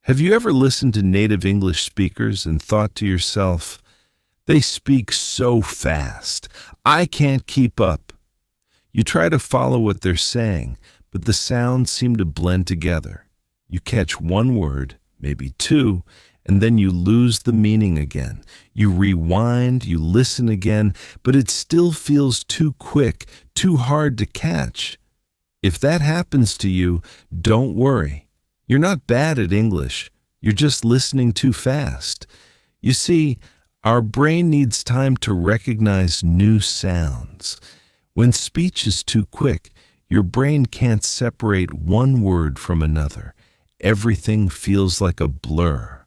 Have you ever listened to native English speakers and thought to yourself, they speak so fast, I can't keep up? You try to follow what they're saying, but the sounds seem to blend together. You catch one word, maybe two, and then you lose the meaning again. You rewind, you listen again, but it still feels too quick, too hard to catch. If that happens to you, don't worry. You're not bad at English. You're just listening too fast. You see, our brain needs time to recognize new sounds. When speech is too quick, your brain can't separate one word from another. Everything feels like a blur.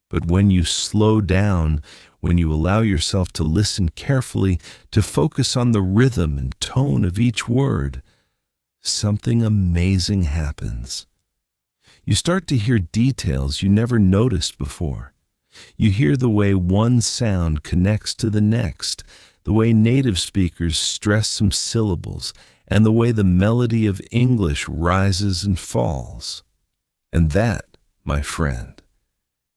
But when you slow down, when you allow yourself to listen carefully, to focus on the rhythm and tone of each word, something amazing happens. You start to hear details you never noticed before. You hear the way one sound connects to the next, the way native speakers stress some syllables, and the way the melody of English rises and falls. And that, my friend,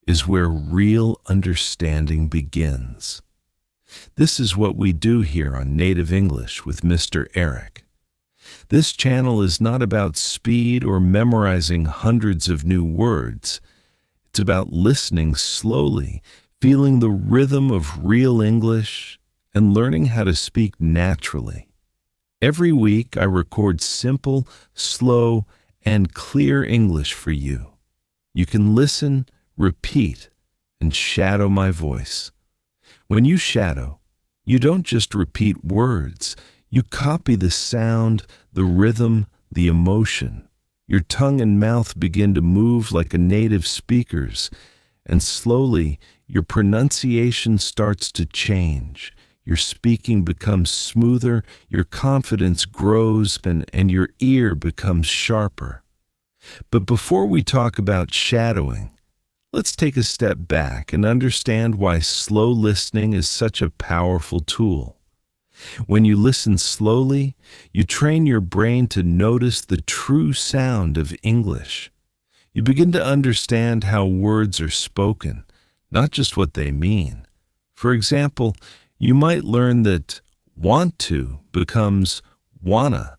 is where real understanding begins. This is what we do here on Native English with Mr. Eric. This channel is not about speed or memorizing hundreds of new words. It's about listening slowly, feeling the rhythm of real English, and learning how to speak naturally. Every week I record simple, slow, and clear English for you. You can listen, repeat, and shadow my voice. When you shadow, you don't just repeat words. You copy the sound, the rhythm, the emotion. Your tongue and mouth begin to move like a native speaker's, and slowly your pronunciation starts to change. Your speaking becomes smoother, your confidence grows, and your ear becomes sharper. But before we talk about shadowing, let's take a step back and understand why slow listening is such a powerful tool. When you listen slowly, you train your brain to notice the true sound of English. You begin to understand how words are spoken, not just what they mean. For example, you might learn that want to becomes wanna,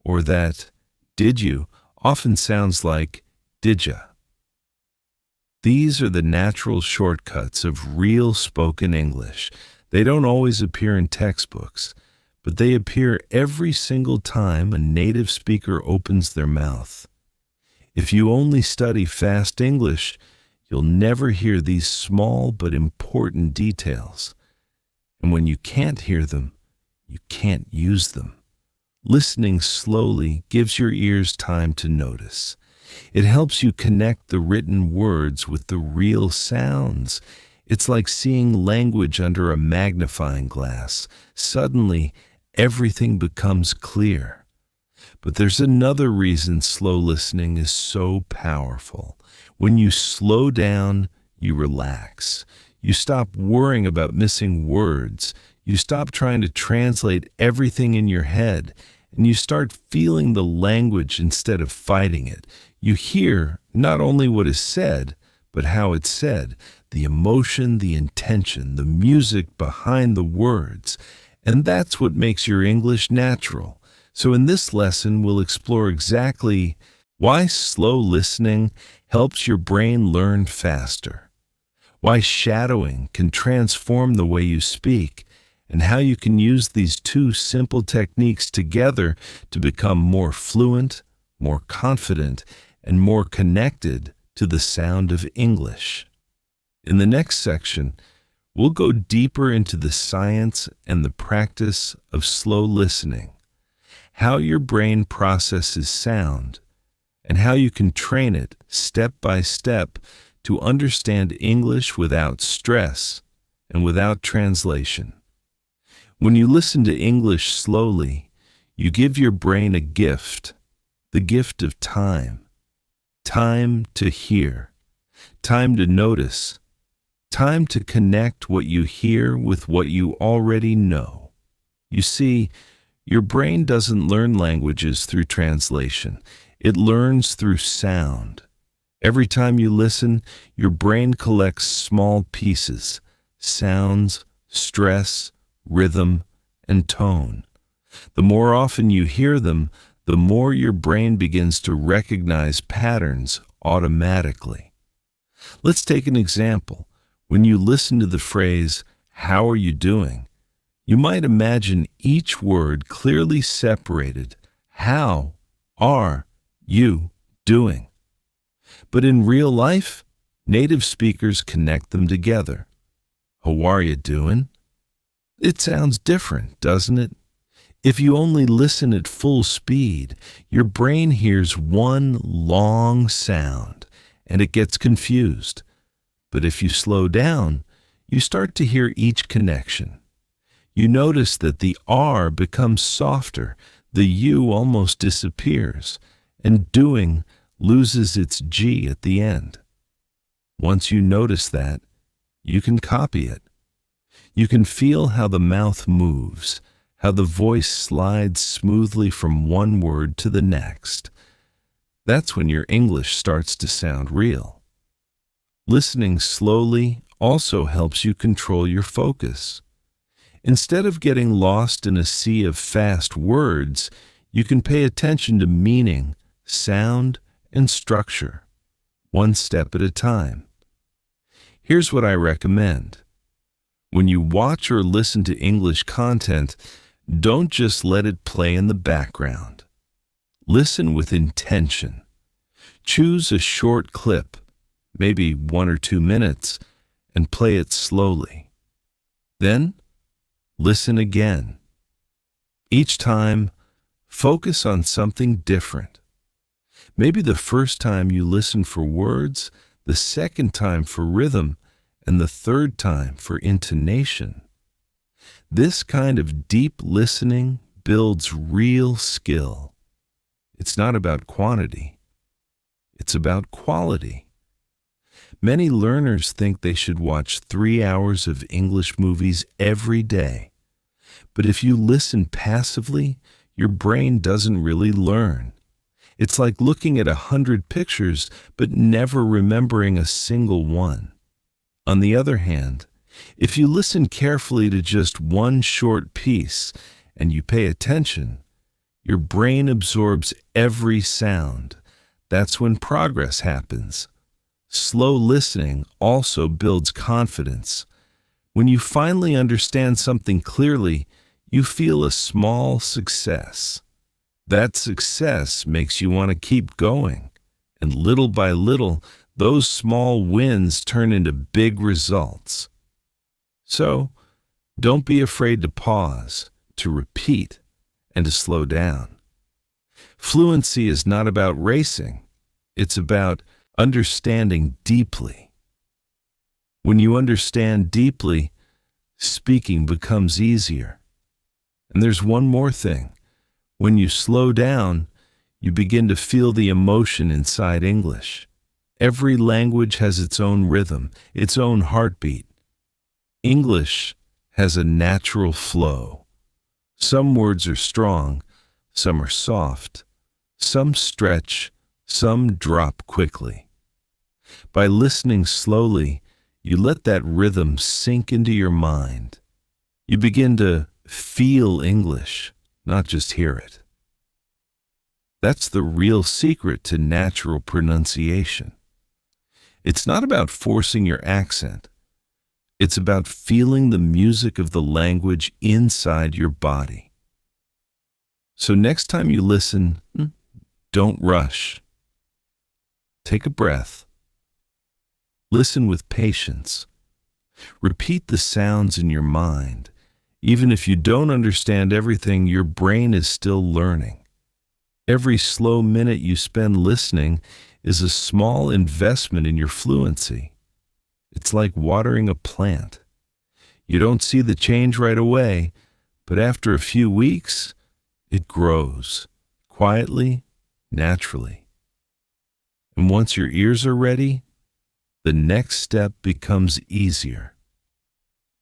or that did you often sounds like didya. These are the natural shortcuts of real spoken English. They don't always appear in textbooks, but they appear every single time a native speaker opens their mouth. If you only study fast English, you'll never hear these small but important details. And when you can't hear them, you can't use them. Listening slowly gives your ears time to notice. It helps you connect the written words with the real sounds. It's like seeing language under a magnifying glass. Suddenly, everything becomes clear. But there's another reason slow listening is so powerful. When you slow down, you relax. You stop worrying about missing words. You stop trying to translate everything in your head, and you start feeling the language instead of fighting it. You hear not only what is said, but how it's said, the emotion, the intention, the music behind the words. And that's what makes your English natural. So in this lesson, we'll explore exactly why slow listening helps your brain learn faster, why shadowing can transform the way you speak, and how you can use these two simple techniques together to become more fluent, more confident, and more connected to the sound of English. In the next section, we'll go deeper into the science and the practice of slow listening, how your brain processes sound, and how you can train it step by step to understand English without stress and without translation. When you listen to English slowly, you give your brain a gift, the gift of time. Time to hear, time to notice, time to connect what you hear with what you already know. You see, your brain doesn't learn languages through translation. It learns through sound. Every time you listen, your brain collects small pieces, sounds, stress, rhythm, and tone. The more often you hear them, the more your brain begins to recognize patterns automatically. Let's take an example. When you listen to the phrase, "How are you doing?" you might imagine each word clearly separated. How are you doing? But in real life, native speakers connect them together. How are you doing? It sounds different, doesn't it? If you only listen at full speed, your brain hears one long sound and it gets confused. But if you slow down, you start to hear each connection. You notice that the R becomes softer, the U almost disappears, and doing loses its G at the end. Once you notice that, you can copy it. You can feel how the mouth moves, how the voice slides smoothly from one word to the next. That's when your English starts to sound real. Listening slowly also helps you control your focus. Instead of getting lost in a sea of fast words, you can pay attention to meaning, sound, and structure, one step at a time. Here's what I recommend. When you watch or listen to English content, don't just let it play in the background. Listen with intention. Choose a short clip, maybe 1 or 2 minutes, and play it slowly. Then, listen again. Each time, focus on something different. Maybe the first time you listen for words, the second time for rhythm, and the third time for intonation. This kind of deep listening builds real skill. It's not about quantity. It's about quality. Many learners think they should watch 3 hours of English movies every day. But if you listen passively, your brain doesn't really learn. It's like looking at 100 pictures but never remembering a single one. On the other hand, if you listen carefully to just one short piece and you pay attention, your brain absorbs every sound. That's when progress happens. Slow listening also builds confidence. When you finally understand something clearly, you feel a small success. That success makes you want to keep going, and little by little, those small wins turn into big results. So, don't be afraid to pause, to repeat, and to slow down. Fluency is not about racing. It's about understanding deeply. When you understand deeply, speaking becomes easier. And there's one more thing. When you slow down, you begin to feel the emotion inside English. Every language has its own rhythm, its own heartbeat. English has a natural flow. Some words are strong, some are soft, some stretch, some drop quickly. By listening slowly, you let that rhythm sink into your mind. You begin to feel English, not just hear it. That's the real secret to natural pronunciation. It's not about forcing your accent. It's about feeling the music of the language inside your body. So next time you listen, don't rush. Take a breath. Listen with patience. Repeat the sounds in your mind. Even if you don't understand everything, your brain is still learning. Every slow minute you spend listening is a small investment in your fluency. It's like watering a plant. You don't see the change right away, but after a few weeks, it grows, quietly, naturally. And once your ears are ready, the next step becomes easier.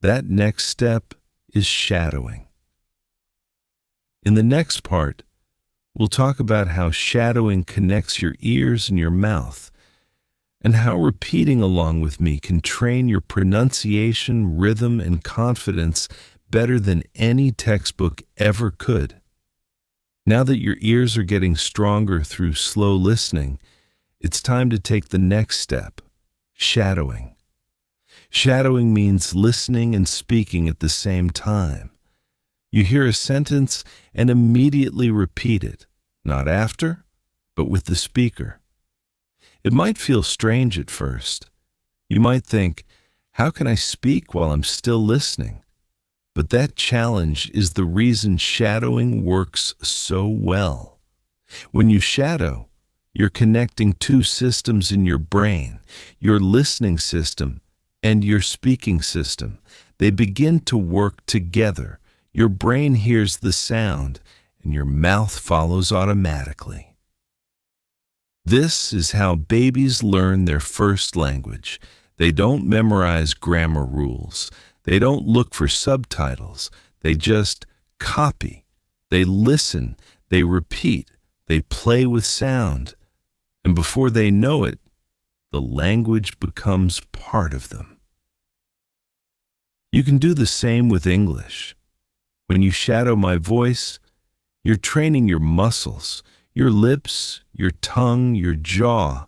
That next step is shadowing. In the next part, we'll talk about how shadowing connects your ears and your mouth. and how repeating along with me can train your pronunciation, rhythm, and confidence better than any textbook ever could. Now that your ears are getting stronger through slow listening, it's time to take the next step, shadowing. Shadowing means listening and speaking at the same time. You hear a sentence and immediately repeat it, not after, but with the speaker. It might feel strange at first. You might think, how can I speak while I'm still listening? But that challenge is the reason shadowing works so well. When you shadow, you're connecting two systems in your brain, your listening system and your speaking system. They begin to work together. Your brain hears the sound, and your mouth follows automatically. This is how babies learn their first language. They don't memorize grammar rules. They don't look for subtitles. They just copy. They listen. They repeat. They play with sound. And before they know it, the language becomes part of them. You can do the same with English. When you shadow my voice, you're training your muscles, your lips, your tongue, your jaw,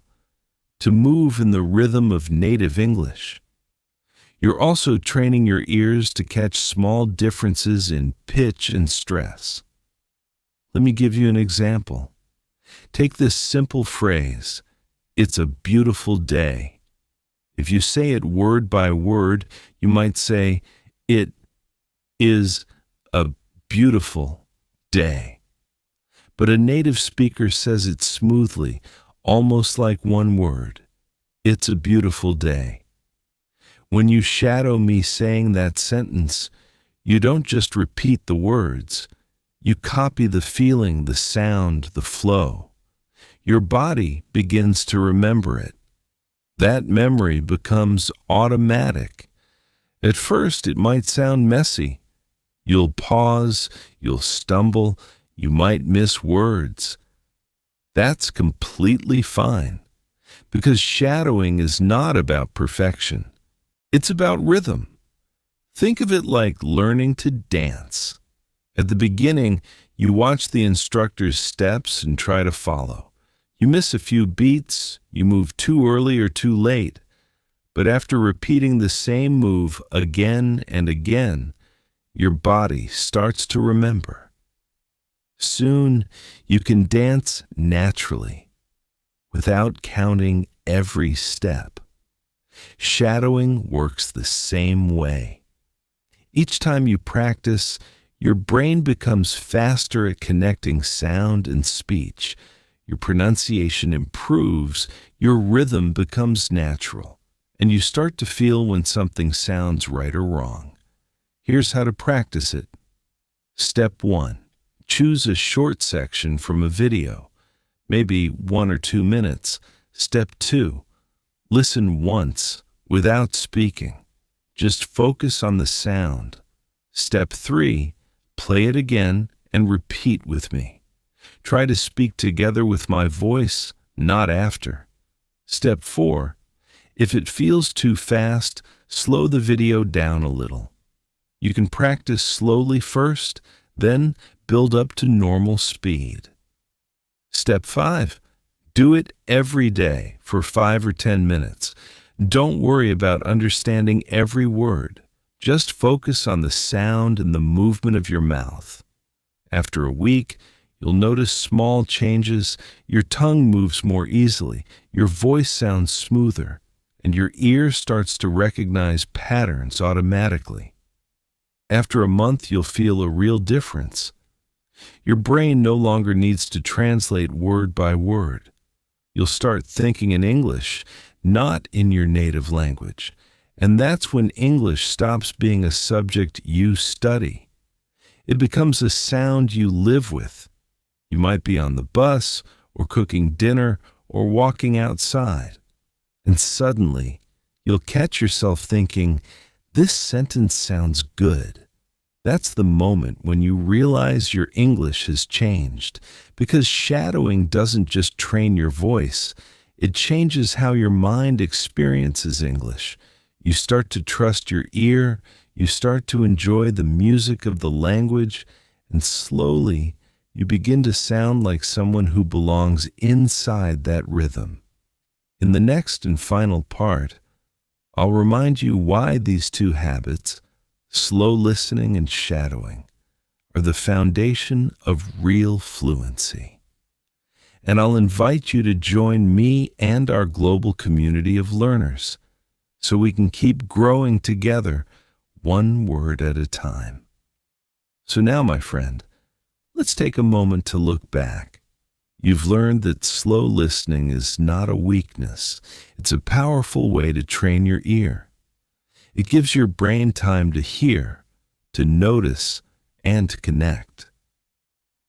to move in the rhythm of native English. You're also training your ears to catch small differences in pitch and stress. Let me give you an example. Take this simple phrase, "It's a beautiful day." If you say it word by word, you might say, "It is a beautiful day." But a native speaker says it smoothly, almost like one word. It's a beautiful day. When you shadow me saying that sentence, you don't just repeat the words. You copy the feeling, the sound, the flow. Your body begins to remember it. That memory becomes automatic. At first, it might sound messy. You'll pause, you'll stumble, you might miss words. That's completely fine, because shadowing is not about perfection. It's about rhythm. Think of it like learning to dance. At the beginning, you watch the instructor's steps and try to follow. You miss a few beats, you move too early or too late. But after repeating the same move again and again, your body starts to remember. Soon, you can dance naturally, without counting every step. Shadowing works the same way. Each time you practice, your brain becomes faster at connecting sound and speech. Your pronunciation improves, your rhythm becomes natural, and you start to feel when something sounds right or wrong. Here's how to practice it. Step 1. Choose a short section from a video, maybe 1 or 2 minutes. Step 2. Listen once without speaking. Just focus on the sound. Step 3. Play it again and repeat with me. Try to speak together with my voice, not after. Step 4. If it feels too fast, slow the video down a little. You can practice slowly first, then build up to normal speed. Step 5. Do it every day for 5 or 10 minutes. Don't worry about understanding every word. Just focus on the sound and the movement of your mouth. After a week, you'll notice small changes. Your tongue moves more easily, your voice sounds smoother, and your ear starts to recognize patterns automatically. After a month, you'll feel a real difference. Your brain no longer needs to translate word by word. You'll start thinking in English, not in your native language. And that's when English stops being a subject you study. It becomes a sound you live with. You might be on the bus, or cooking dinner, or walking outside. And suddenly, you'll catch yourself thinking, "This sentence sounds good." That's the moment when you realize your English has changed, because shadowing doesn't just train your voice, It changes how your mind experiences English. You start to trust your ear, you start to enjoy the music of the language, and slowly you begin to sound like someone who belongs inside that rhythm. In the next and final part, I'll remind you why these two habits, slow listening and shadowing, are the foundation of real fluency. And I'll invite you to join me and our global community of learners so we can keep growing together, one word at a time. So now, my friend, let's take a moment to look back. You've learned that slow listening is not a weakness. It's a powerful way to train your ear. It gives your brain time to hear, to notice, and to connect.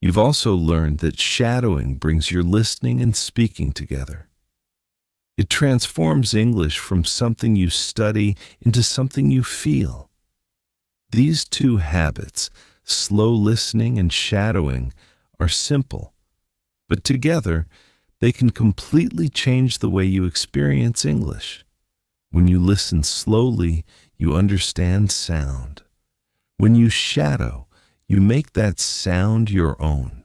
You've also learned that shadowing brings your listening and speaking together. It transforms English from something you study into something you feel. These two habits, slow listening and shadowing, are simple, but together they can completely change the way you experience English. When you listen slowly, you understand sound. When you shadow, you make that sound your own.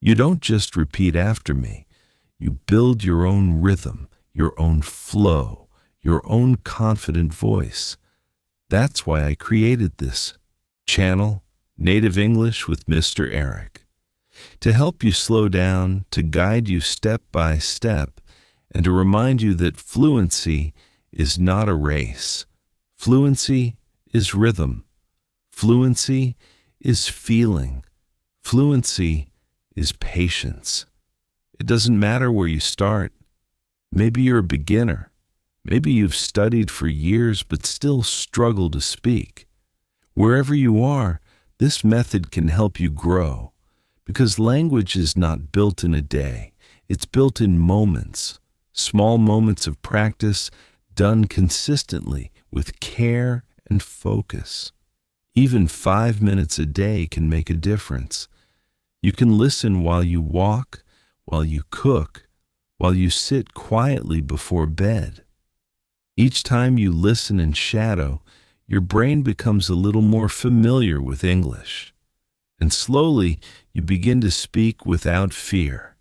You don't just repeat after me. You build your own rhythm, your own flow, your own confident voice. That's why I created this channel, Native English with Mr. Eric, to help you slow down, to guide you step by step, and to remind you that fluency is not a race. Fluency is rhythm. Fluency is feeling. Fluency is patience. It doesn't matter where you start. Maybe you're a beginner. Maybe you've studied for years but still struggle to speak. Wherever you are, this method can help you grow, because language is not built in a day. It's built in moments, small moments of practice done consistently with care and focus. Even 5 minutes a day can make a difference. You can listen while you walk, while you cook, while you sit quietly before bed. Each time you listen and shadow, your brain becomes a little more familiar with English. And slowly, you begin to speak without fear.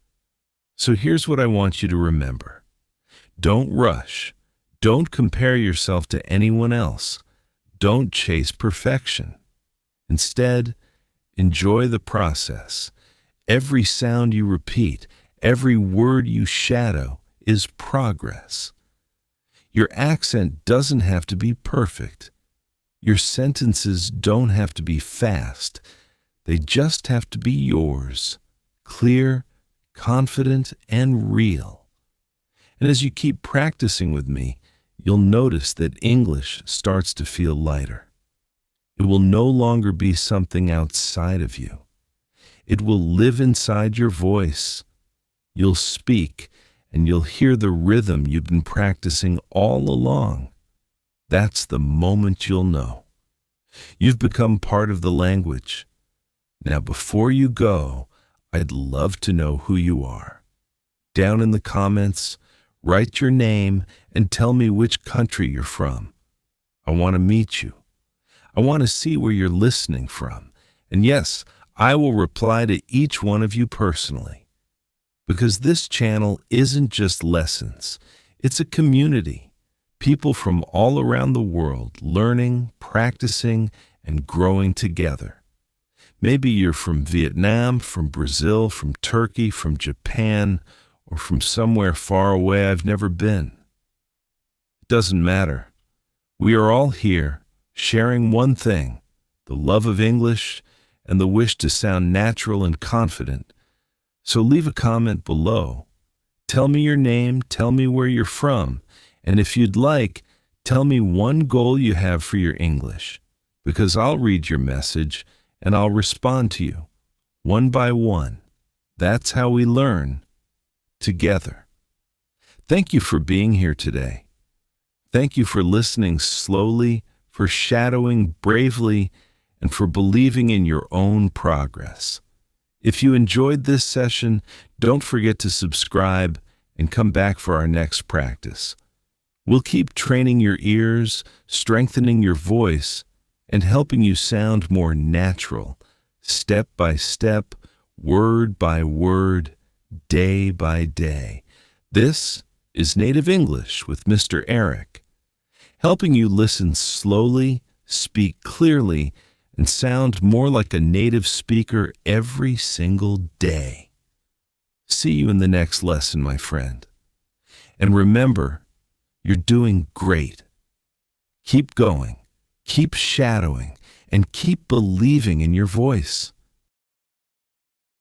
So here's what I want you to remember. Don't rush. Don't compare yourself to anyone else. Don't chase perfection. Instead, enjoy the process. Every sound you repeat, every word you shadow is progress. Your accent doesn't have to be perfect. Your sentences don't have to be fast. They just have to be yours, clear, confident, and real. And as you keep practicing with me, you'll notice that English starts to feel lighter. It will no longer be something outside of you. It will live inside your voice. You'll speak, and you'll hear the rhythm you've been practicing all along. That's the moment you'll know. You've become part of the language. Now, before you go, I'd love to know who you are. Down in the comments, write your name and tell me which country you're from. I want to meet you. I want to see where you're listening from. And yes, I will reply to each one of you personally. Because this channel isn't just lessons. It's a community. People from all around the world learning, practicing, and growing together. Maybe you're from Vietnam, from Brazil, from Turkey, from Japan, or from somewhere far away I've never been. It doesn't matter. We are all here, sharing one thing, the love of English and the wish to sound natural and confident. So leave a comment below. Tell me your name, tell me where you're from, and if you'd like, tell me one goal you have for your English, because I'll read your message and I'll respond to you, one by one. That's how we learn, together. Thank you for being here today. Thank you for listening slowly, for shadowing bravely, and for believing in your own progress. If you enjoyed this session, don't forget to subscribe and come back for our next practice. We'll keep training your ears, strengthening your voice, and helping you sound more natural, step by step, word by word, day by day. This is Native English with Mr. Eric, helping you listen slowly, speak clearly, and sound more like a native speaker every single day. See you in the next lesson, my friend. And remember, you're doing great. Keep going, keep shadowing, and keep believing in your voice.